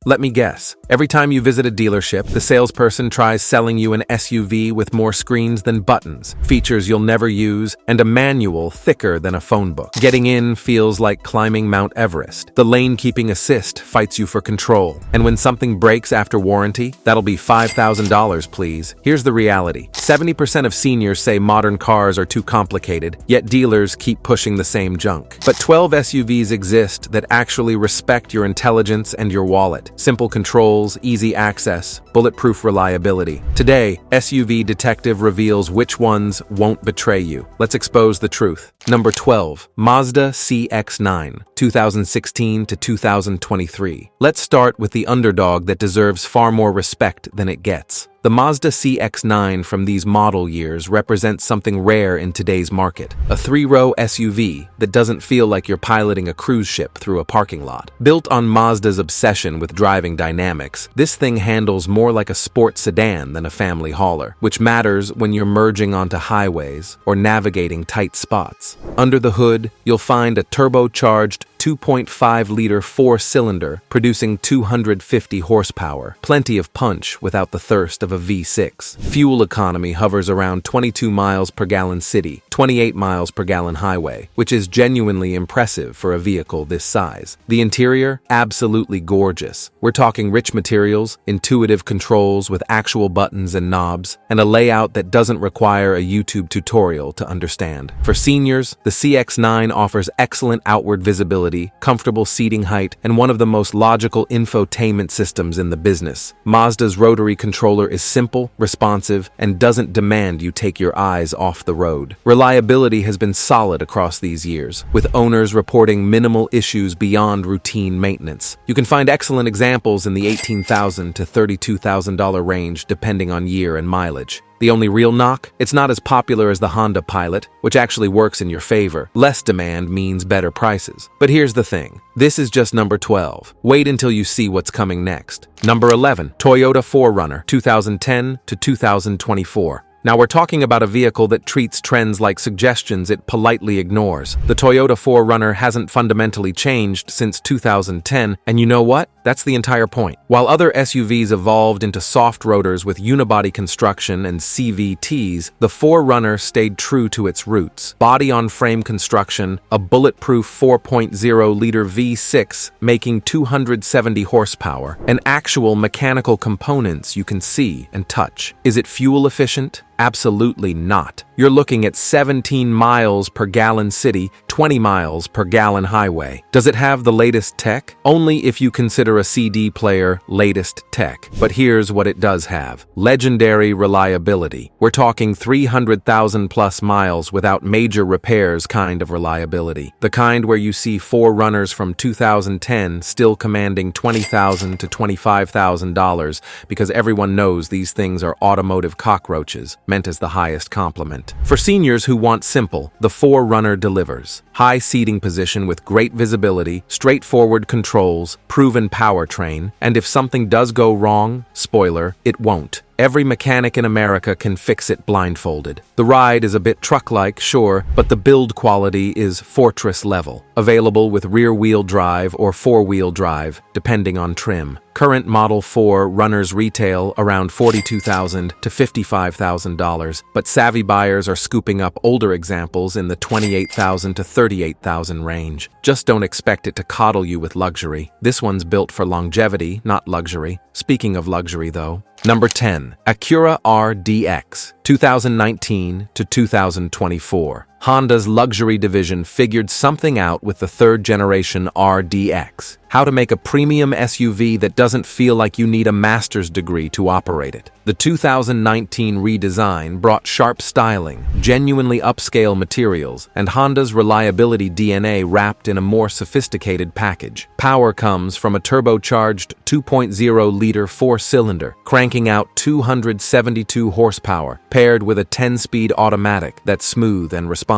Let me guess. Every time you visit a dealership, the salesperson tries selling you an SUV with more screens than buttons, features you'll never use, and a manual thicker than a phone book. Getting in feels like climbing Mount Everest. The lane-keeping assist fights you for control. And when something breaks after warranty, that'll be $5,000, please. Here's the reality. 70% of seniors say modern cars are too complicated, yet dealers keep pushing the same junk. But 12 SUVs exist that actually respect your intelligence and your wallet. Simple controls, easy access, bulletproof reliability. Today, SUV Detective reveals which ones won't betray you. Let's expose the truth. Number 12. Mazda CX-9, 2016 to 2023. Let's start with the underdog that deserves far more respect than it gets. The Mazda CX-9 from these model years represents something rare in today's market. A three-row SUV that doesn't feel like you're piloting a cruise ship through a parking lot. Built on Mazda's obsession with driving dynamics, this thing handles more like a sports sedan than a family hauler, which matters when you're merging onto highways or navigating tight spots. Under the hood, you'll find a turbocharged 2.5-liter four-cylinder producing 250 horsepower. Plenty of punch without the thirst of a V6. Fuel economy hovers around 22 miles per gallon city, 28 miles per gallon highway, which is genuinely impressive for a vehicle this size. The interior? Absolutely gorgeous. We're talking rich materials, intuitive controls with actual buttons and knobs, and a layout that doesn't require a YouTube tutorial to understand. For seniors, the CX-9 offers excellent outward visibility, comfortable seating height, and one of the most logical infotainment systems in the business. Mazda's rotary controller is simple, responsive, and doesn't demand you take your eyes off the road. Reliability has been solid across these years, with owners reporting minimal issues beyond routine maintenance. You can find excellent examples in the $18,000 to $32,000 range depending on year and mileage. The only real knock? It's not as popular as the Honda Pilot, which actually works in your favor. Less demand means better prices. But here's the thing. This is just number 12. Wait until you see what's coming next. Number 11. Toyota 4Runner, 2010 to 2024. Now we're talking about a vehicle that treats trends like suggestions it politely ignores. The Toyota 4Runner hasn't fundamentally changed since 2010, and you know what? That's the entire point. While other SUVs evolved into soft rotors with unibody construction and CVTs, the 4Runner stayed true to its roots. Body-on-frame construction, a bulletproof 4.0-liter V6 making 270 horsepower, and actual mechanical components you can see and touch. Is it fuel efficient? Absolutely not. You're looking at 17 miles per gallon city, 20 miles per gallon highway. Does it have the latest tech? Only if you consider a CD player latest tech. But here's what it does have. Legendary reliability. We're talking 300,000 plus miles without major repairs kind of reliability. The kind where you see 4Runners from 2010 still commanding $20,000 to $25,000 because everyone knows these things are automotive cockroaches, meant as the highest compliment. For seniors who want simple, the 4Runner delivers. High seating position with great visibility, straightforward controls, proven powertrain, and if something does go wrong, spoiler, it won't. Every mechanic in America can fix it blindfolded. The ride is a bit truck-like, sure, but the build quality is fortress level. Available with rear-wheel drive or four-wheel drive, depending on trim. Current Model 4 runners retail around $42,000 to $55,000, but savvy buyers are scooping up older examples in the $28,000 to $38,000 range. Just don't expect it to coddle you with luxury. This one's built for longevity, not luxury. Speaking of luxury, though. Number 10. Acura RDX, 2019 to 2024. Honda's luxury division figured something out with the third-generation RDX. How to make a premium SUV that doesn't feel like you need a master's degree to operate it. The 2019 redesign brought sharp styling, genuinely upscale materials, and Honda's reliability DNA wrapped in a more sophisticated package. Power comes from a turbocharged 2.0-liter four-cylinder, cranking out 272 horsepower, paired with a 10-speed automatic that's smooth and responsive.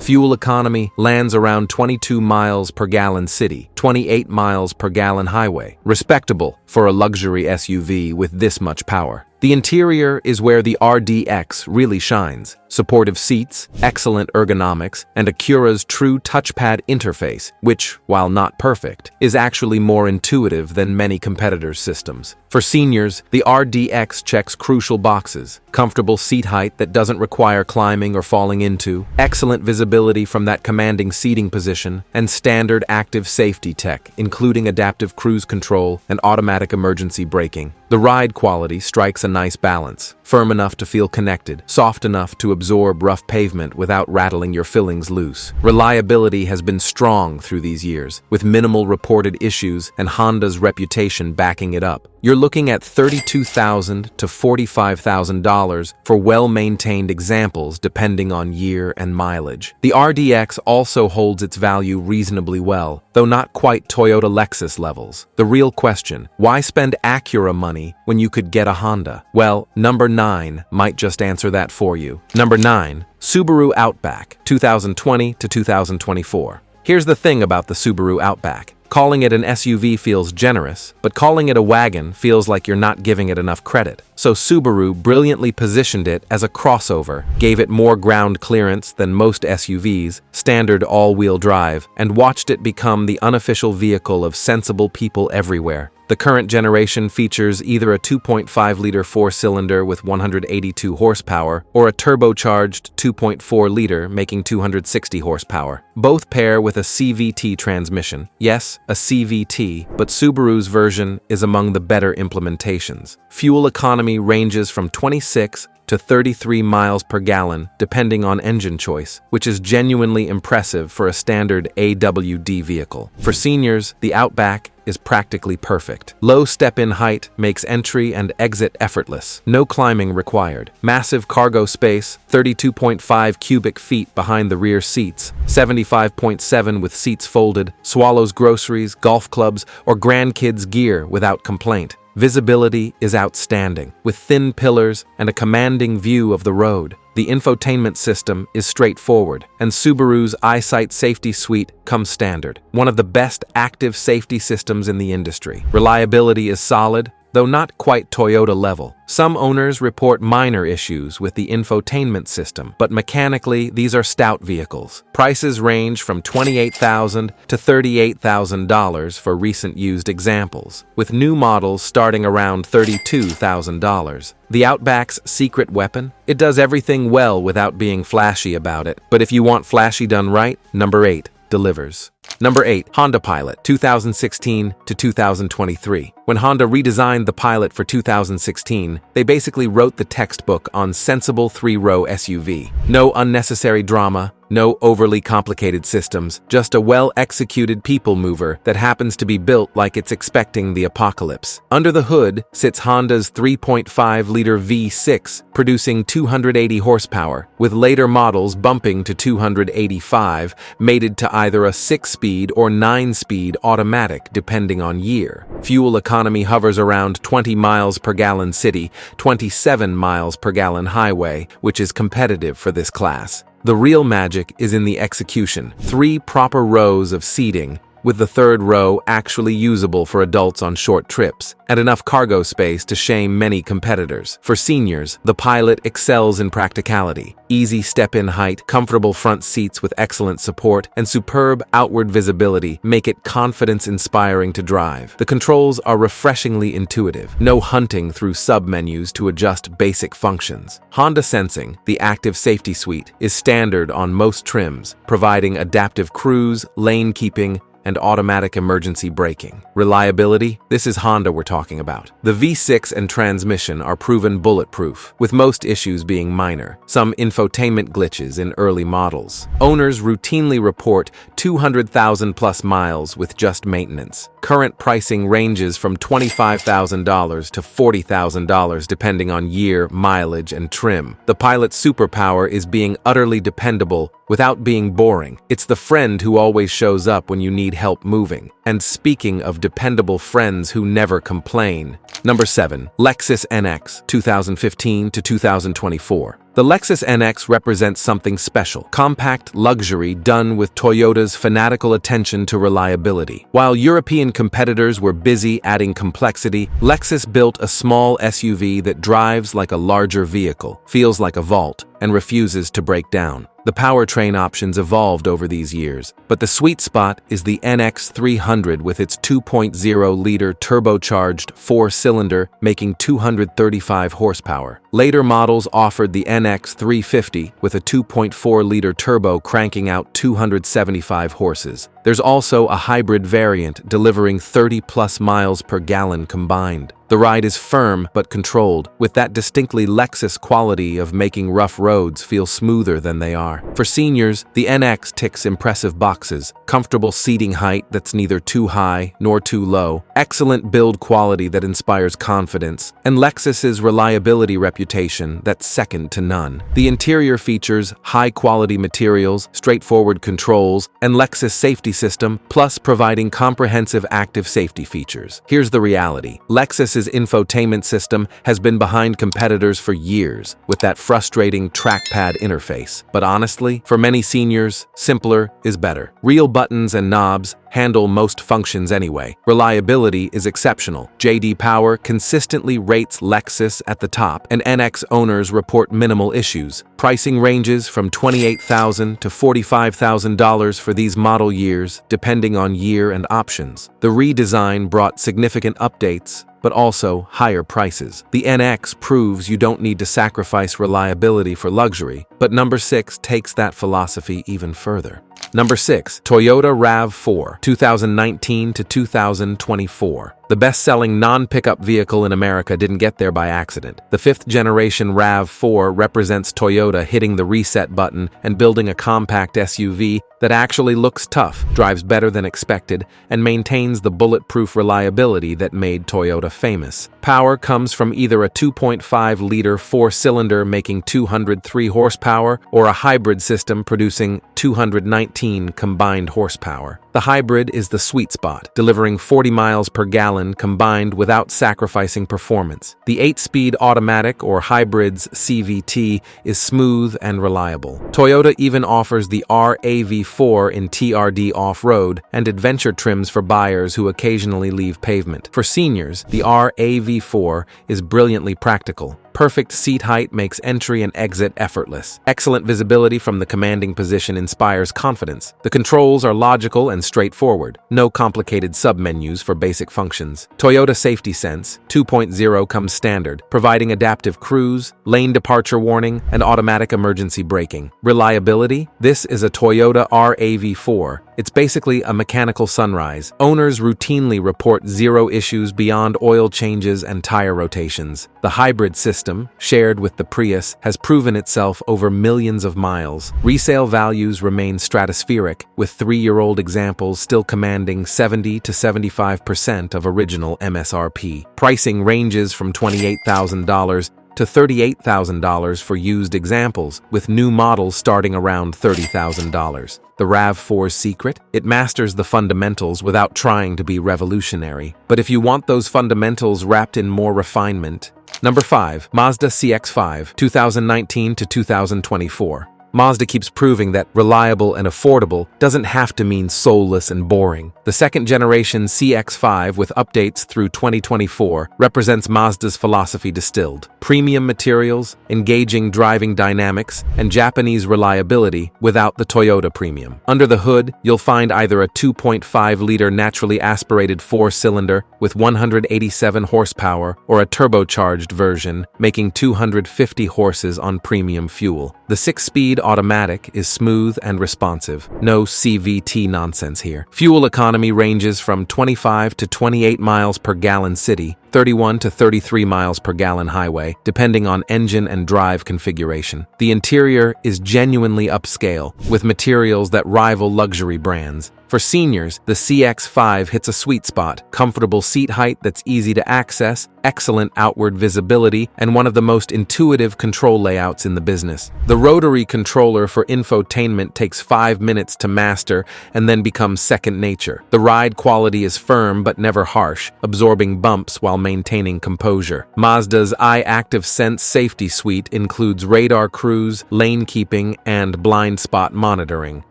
Fuel economy lands around 22 miles per gallon city, 28 miles per gallon highway. Respectable for a luxury SUV with this much power. The interior is where the RDX really shines. Supportive seats, excellent ergonomics, and Acura's true touchpad interface, which, while not perfect, is actually more intuitive than many competitors' systems. For seniors, the RDX checks crucial boxes: comfortable seat height that doesn't require climbing or falling into, excellent visibility from that commanding seating position, and standard active safety tech, including adaptive cruise control and automatic emergency braking. The ride quality strikes a nice balance: firm enough to feel connected, soft enough to absorb rough pavement without rattling your fillings loose. Reliability has been strong through these years, with minimal reported issues and Honda's reputation backing it up. You're looking at $32,000 to $45,000 for well-maintained examples depending on year and mileage. The RDX also holds its value reasonably well, though not quite Toyota Lexus levels. The real question: why spend Acura money when you could get a Honda? Well, number 9 might just answer that for you. Number 9. Subaru Outback, 2020 to 2024. Here's the thing about the Subaru Outback. Calling it an SUV feels generous, but calling it a wagon feels like you're not giving it enough credit. So Subaru brilliantly positioned it as a crossover, gave it more ground clearance than most SUVs, standard all-wheel drive, and watched it become the unofficial vehicle of sensible people everywhere. The current generation features either a 2.5-liter four-cylinder with 182 horsepower or a turbocharged 2.4-liter making 260 horsepower. Both pair with a CVT transmission. Yes, a CVT, but Subaru's version is among the better implementations. Fuel economy ranges from 26 to 33 miles per gallon, depending on engine choice, which is genuinely impressive for a standard AWD vehicle. For seniors, the Outback is practically perfect. Low step-in height makes entry and exit effortless. No climbing required. Massive cargo space, 32.5 cubic feet behind the rear seats, 75.7 with seats folded, swallows groceries, golf clubs, or grandkids' gear without complaint. Visibility is outstanding, with thin pillars and a commanding view of the road. The infotainment system is straightforward, and Subaru's EyeSight Safety Suite comes standard, one of the best active safety systems in the industry. Reliability is solid, though not quite Toyota level. Some owners report minor issues with the infotainment system, but mechanically these are stout vehicles. Prices range from $28,000 to $38,000 for recent used examples, with new models starting around $32,000. The Outback's secret weapon? It does everything well without being flashy about it, but if you want flashy done right, number 8 delivers. Number 8. Honda Pilot, 2016 to 2023. When Honda redesigned the Pilot for 2016, they basically wrote the textbook on sensible 3-row SUV. No unnecessary drama, no overly complicated systems, just a well-executed people mover that happens to be built like it's expecting the apocalypse. Under the hood sits Honda's 3.5-liter V6, producing 280 horsepower, with later models bumping to 285, mated to either a 6-speed or 9-speed automatic depending on year. Fuel economy hovers around 20 miles per gallon city, 27 miles per gallon highway, which is competitive for this class. The real magic is in the execution. 3 proper rows of seating, with the 3rd row actually usable for adults on short trips, and enough cargo space to shame many competitors. For seniors, the Pilot excels in practicality. Easy step-in height, comfortable front seats with excellent support, and superb outward visibility make it confidence-inspiring to drive. The controls are refreshingly intuitive. No hunting through sub-menus to adjust basic functions. Honda Sensing, the active safety suite, is standard on most trims, providing adaptive cruise, lane keeping, and automatic emergency braking. Reliability? This is Honda we're talking about. The V6 and transmission are proven bulletproof, with most issues being minor, some infotainment glitches in early models. Owners routinely report 200,000 plus miles with just maintenance. Current pricing ranges from $25,000 to $40,000 depending on year, mileage, and trim. The Pilot's superpower is being utterly dependable without being boring. It's the friend who always shows up when you need help moving. And speaking of dependable friends who never complain. Number 7. Lexus NX, 2015 to 2024. The The Lexus NX represents something special, compact luxury done with Toyota's fanatical attention to reliability. While European competitors were busy adding complexity, Lexus built a small SUV that drives like a larger vehicle, feels like a vault, and refuses to break down. The powertrain options evolved over these years, but the sweet spot is the NX 300 with its 2.0-liter turbocharged four-cylinder making 235 horsepower. Later models offered the NX 350 with a 2.4-liter turbo cranking out 275 horses. There's also a hybrid variant delivering 30-plus miles per gallon combined. The ride is firm but controlled, with that distinctly Lexus quality of making rough roads feel smoother than they are. For seniors, the NX ticks impressive boxes: comfortable seating height that's neither too high nor too low, excellent build quality that inspires confidence, and Lexus's reliability reputation that's second to none. The interior features high-quality materials, straightforward controls, and Lexus safety system, plus providing comprehensive active safety features. Here's the reality: Lexus's infotainment system has been behind competitors for years, with that frustrating trackpad interface. But honestly, for many seniors, simpler is better. Real buttons and knobs handle most functions anyway. Reliability is exceptional. J.D. Power consistently rates Lexus at the top, and NX owners report minimal issues. Pricing ranges from $28,000 to $45,000 for these model years, depending on year and options. The redesign brought significant updates, but also higher prices. The NX proves you don't need to sacrifice reliability for luxury, but number 6 takes that philosophy even further. Number 6, Toyota RAV4, 2019 to 2024. The best-selling non-pickup vehicle in America didn't get there by accident. The 5th-generation RAV4 represents Toyota hitting the reset button and building a compact SUV that actually looks tough, drives better than expected, and maintains the bulletproof reliability that made Toyota famous. Power comes from either a 2.5-liter four-cylinder making 203 horsepower or a hybrid system producing 219 combined horsepower. The hybrid is the sweet spot, delivering 40 miles per gallon combined without sacrificing performance. The 8-speed automatic or hybrid's CVT is smooth and reliable. Toyota even offers the RAV4 in TRD off-road and adventure trims for buyers who occasionally leave pavement. For seniors, the RAV4 is brilliantly practical. Perfect seat height makes entry and exit effortless. Excellent visibility from the commanding position inspires confidence. The controls are logical and straightforward. No complicated submenus for basic functions. Toyota Safety Sense 2.0 comes standard, providing adaptive cruise, lane departure warning, and automatic emergency braking. Reliability? This is a Toyota RAV4. It's basically a mechanical sunrise. Owners routinely report zero issues beyond oil changes and tire rotations. The hybrid system, shared with the Prius, has proven itself over millions of miles. Resale values remain stratospheric, with 3-year-old examples still commanding 70 to 75% of original MSRP. Pricing ranges from $28,000 to $38,000 for used examples, with new models starting around $30,000. The RAV4's secret? It masters the fundamentals without trying to be revolutionary. But if you want those fundamentals wrapped in more refinement. Number 5, Mazda CX-5, 2019 to 2024. Mazda keeps proving that reliable and affordable doesn't have to mean soulless and boring. The second-generation CX-5 with updates through 2024 represents Mazda's philosophy distilled. Premium materials, engaging driving dynamics, and Japanese reliability without the Toyota premium. Under the hood, you'll find either a 2.5-liter naturally aspirated four-cylinder with 187 horsepower or a turbocharged version making 250 horses on premium fuel. The 6-speed automatic is smooth and responsive. No CVT nonsense here. Fuel economy ranges from 25 to 28 miles per gallon city, 31 to 33 miles per gallon highway, depending on engine and drive configuration. The interior is genuinely upscale, with materials that rival luxury brands. For seniors, the CX-5 hits a sweet spot: comfortable seat height that's easy to access, excellent outward visibility, and one of the most intuitive control layouts in the business. The rotary controller for infotainment takes 5 minutes to master and then becomes second nature. The ride quality is firm but never harsh, absorbing bumps while maintaining composure. Mazda's iActive Sense safety suite includes radar cruise, lane keeping, and blind spot monitoring.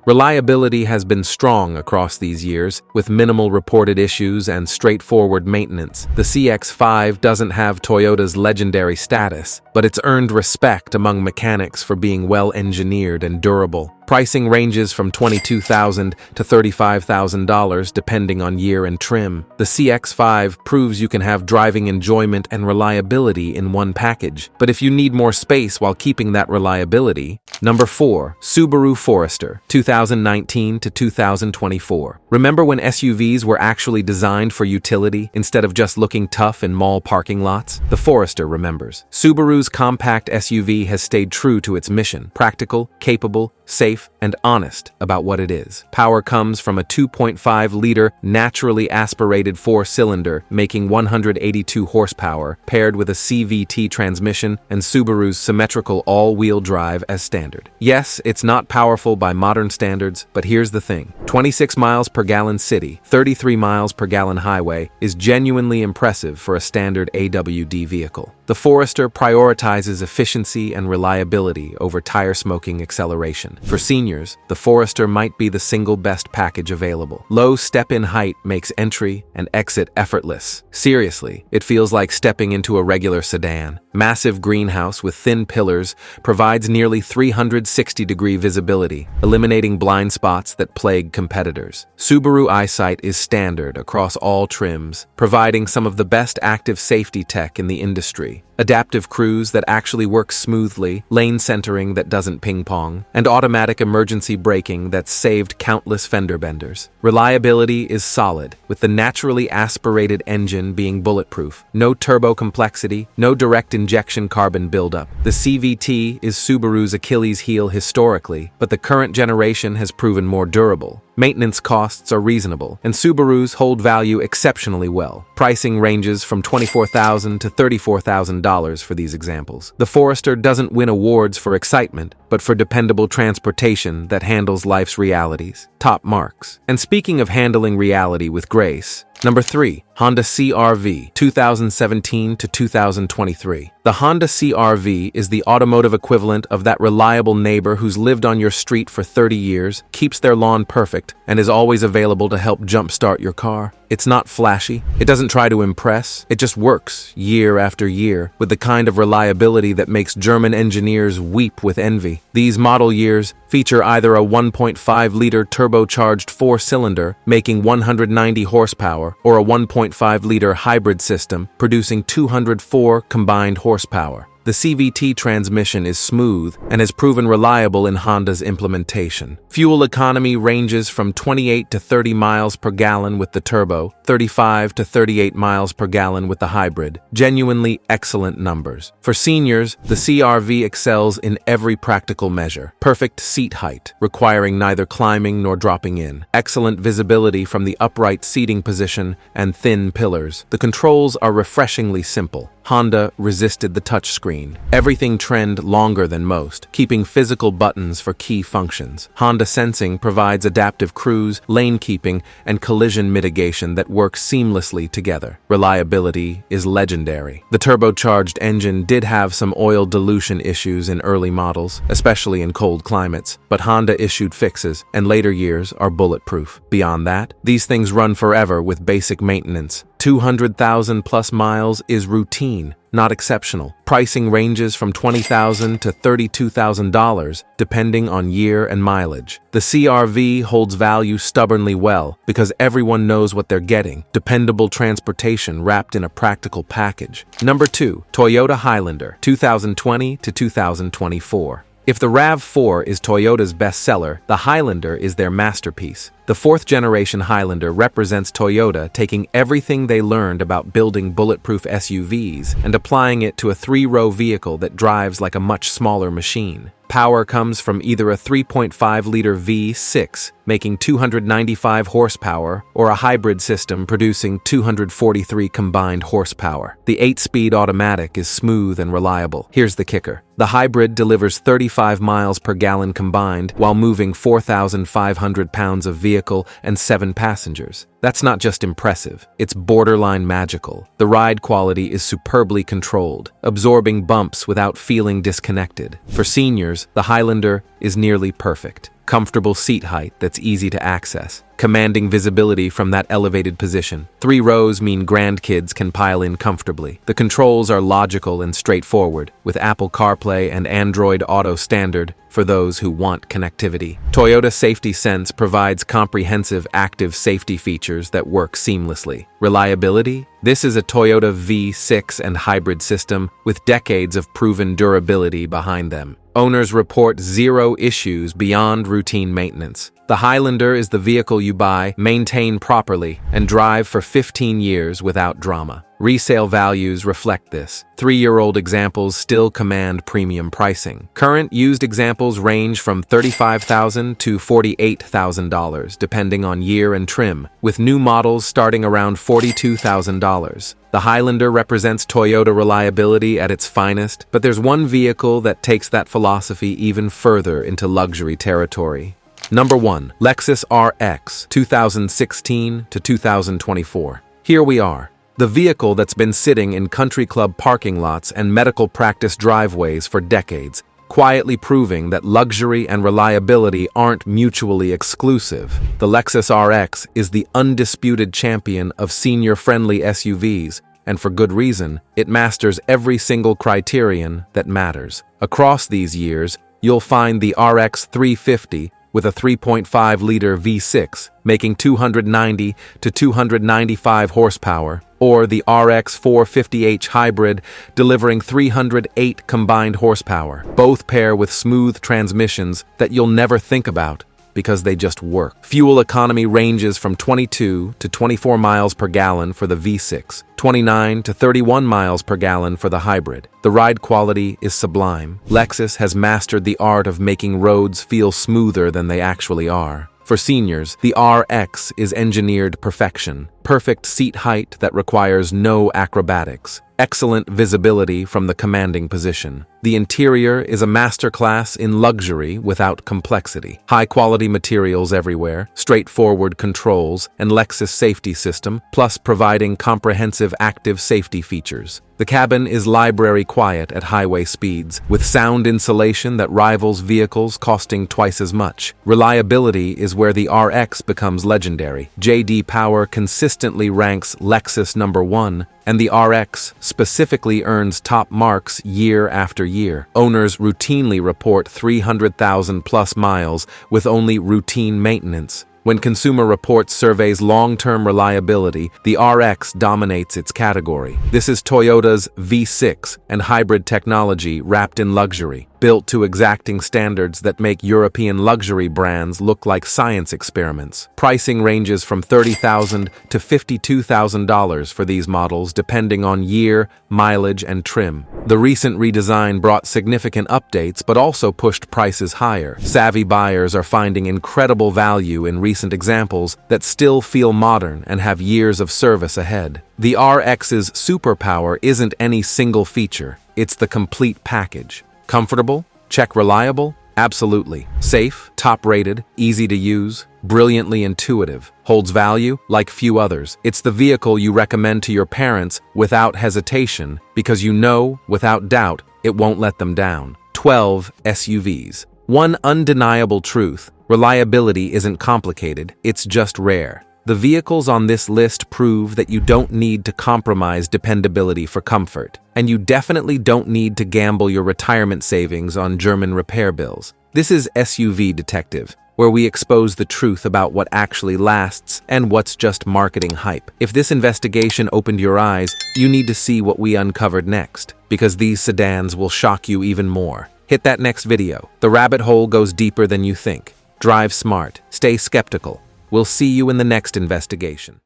Reliability has been strong across these years, with minimal reported issues and straightforward maintenance. The CX-5 doesn't have Toyota's legendary status, but it's earned respect among mechanics for being well-engineered and durable. Pricing ranges from $22,000 to $35,000 depending on year and trim. The CX-5 proves you can have driving enjoyment and reliability in one package. But if you need more space while keeping that reliability, Number 4. Subaru Forester, 2019 to 2024. Remember when SUVs were actually designed for utility instead of just looking tough in mall parking lots? The Forester remembers. Subaru's compact SUV has stayed true to its mission: practical, capable, safe, and honest about what it is. Power comes from a 2.5-liter naturally aspirated four-cylinder making 182 horsepower, paired with a CVT transmission and Subaru's symmetrical all-wheel drive as standard. Yes, it's not powerful by modern standards, but here's the thing. 26 miles per gallon city, 33 miles per gallon highway is genuinely impressive for a standard AWD vehicle. The Forester prioritizes efficiency and reliability over tire-smoking acceleration. For seniors, the Forester might be the single best package available. Low step-in height makes entry and exit effortless. Seriously, it feels like stepping into a regular sedan. Massive greenhouse with thin pillars provides nearly 360-degree visibility, eliminating blind spots that plague competitors. Subaru EyeSight is standard across all trims, providing some of the best active safety tech in the industry. Adaptive cruise that actually works smoothly, lane centering that doesn't ping-pong, and automatic emergency braking that's saved countless fender benders. Reliability is solid, with the naturally aspirated engine being bulletproof. No turbo complexity, no direct injection carbon buildup. The CVT is Subaru's Achilles heel historically, but the current generation has proven more durable. Maintenance costs are reasonable, and Subarus hold value exceptionally well. Pricing ranges from $24,000 to $34,000 for these examples. The Forester doesn't win awards for excitement, but for dependable transportation that handles life's realities. Top marks. And speaking of handling reality with grace, Number 3. Honda CR-V, 2017 to 2023. The Honda CR-V is the automotive equivalent of that reliable neighbor who's lived on your street for 30 years, keeps their lawn perfect, and is always available to help jumpstart your car. It's not flashy. It doesn't try to impress. It just works year after year with the kind of reliability that makes German engineers weep with envy. These model years feature either a 1.5-liter turbocharged four-cylinder making 190 horsepower or a 1.5-liter hybrid system producing 204 combined horsepower. The CVT transmission is smooth and has proven reliable in Honda's implementation. Fuel economy ranges from 28 to 30 miles per gallon with the turbo, 35 to 38 miles per gallon with the hybrid. Genuinely excellent numbers. For seniors, the CR-V excels in every practical measure. Perfect seat height, requiring neither climbing nor dropping in. Excellent visibility from the upright seating position and thin pillars. The controls are refreshingly simple. Honda resisted the touchscreen. Everything trend longer than most, keeping physical buttons for key functions. Honda Sensing provides adaptive cruise, lane keeping, and collision mitigation that work seamlessly together. Reliability is legendary. The turbocharged engine did have some oil dilution issues in early models, especially in cold climates, but Honda issued fixes, and later years are bulletproof. Beyond that, these things run forever with basic maintenance. 200,000 plus miles is routine, not exceptional. Pricing ranges from $20,000 to $32,000, depending on year and mileage. The CR-V holds value stubbornly well because everyone knows what they're getting: dependable transportation wrapped in a practical package. Number 2. Toyota Highlander, 2020 to 2024. If the RAV4 is Toyota's bestseller, the Highlander is their masterpiece. The fourth-generation Highlander represents Toyota taking everything they learned about building bulletproof SUVs and applying it to a three-row vehicle that drives like a much smaller machine. Power comes from either a 3.5-liter V6, making 295 horsepower, or a hybrid system producing 243 combined horsepower. The 8-speed automatic is smooth and reliable. Here's the kicker. The hybrid delivers 35 miles per gallon combined while moving 4,500 pounds of vehicle and 7 passengers. That's not just impressive, it's borderline magical. The ride quality is superbly controlled, absorbing bumps without feeling disconnected. For seniors, the Highlander is nearly perfect. Comfortable seat height that's easy to access, commanding visibility from that elevated position. 3 rows mean grandkids can pile in comfortably. The controls are logical and straightforward, with Apple CarPlay and Android Auto standard for those who want connectivity. Toyota Safety Sense provides comprehensive active safety features that work seamlessly. Reliability? This is a Toyota V6 and hybrid system with decades of proven durability behind them. Owners report 0 issues beyond routine maintenance. The Highlander is the vehicle you buy, maintain properly, and drive for 15 years without drama. Resale values reflect this. 3-year-old examples still command premium pricing. Current used examples range from $35,000 to $48,000, depending on year and trim, with new models starting around $42,000. The Highlander represents Toyota reliability at its finest, but there's one vehicle that takes that philosophy even further into luxury territory. Number 1. Lexus RX, 2016 to 2024. Here we are. The vehicle that's been sitting in country club parking lots and medical practice driveways for decades, quietly proving that luxury and reliability aren't mutually exclusive. The Lexus RX is the undisputed champion of senior-friendly SUVs, and for good reason. It masters every single criterion that matters. Across these years, you'll find the RX 350 with a 3.5-liter V6, making 290 to 295 horsepower, or the RX 450h hybrid, delivering 308 combined horsepower. Both pair with smooth transmissions that you'll never think about because they just work. Fuel economy ranges from 22 to 24 miles per gallon for the V6, 29 to 31 miles per gallon for the hybrid. The ride quality is sublime. Lexus has mastered the art of making roads feel smoother than they actually are. For seniors, the RX is engineered perfection. Perfect seat height that requires no acrobatics. Excellent visibility from the commanding position. The interior is a masterclass in luxury without complexity. High-quality materials everywhere, straightforward controls, and Lexus safety system, plus providing comprehensive active safety features. The cabin is library quiet at highway speeds, with sound insulation that rivals vehicles costing twice as much. Reliability is where the RX becomes legendary. J.D. Power consistently ranks Lexus number 1, and the RX specifically earns top marks year after year. Owners routinely report 300,000 plus miles with only routine maintenance. When Consumer Reports surveys long-term reliability, the RX dominates its category. This is Toyota's V6 and hybrid technology wrapped in luxury, built to exacting standards that make European luxury brands look like science experiments. Pricing ranges from $30,000 to $52,000 for these models, depending on year, mileage, and trim. The recent redesign brought significant updates but also pushed prices higher. Savvy buyers are finding incredible value in recent examples that still feel modern and have years of service ahead. The RX's superpower isn't any single feature, it's the complete package. Comfortable? Check. Reliable? Absolutely. Safe? Top-rated? Easy to use? Brilliantly intuitive. Holds value? Like few others. It's the vehicle you recommend to your parents without hesitation because you know, without doubt, it won't let them down. 12 SUVs. One undeniable truth: reliability isn't complicated, it's just rare. The vehicles on this list prove that you don't need to compromise dependability for comfort, and you definitely don't need to gamble your retirement savings on German repair bills. This is SUV Detective, where we expose the truth about what actually lasts and what's just marketing hype. If this investigation opened your eyes, you need to see what we uncovered next, because these sedans will shock you even more. Hit that next video. The rabbit hole goes deeper than you think. Drive smart. Stay skeptical. We'll see you in the next investigation.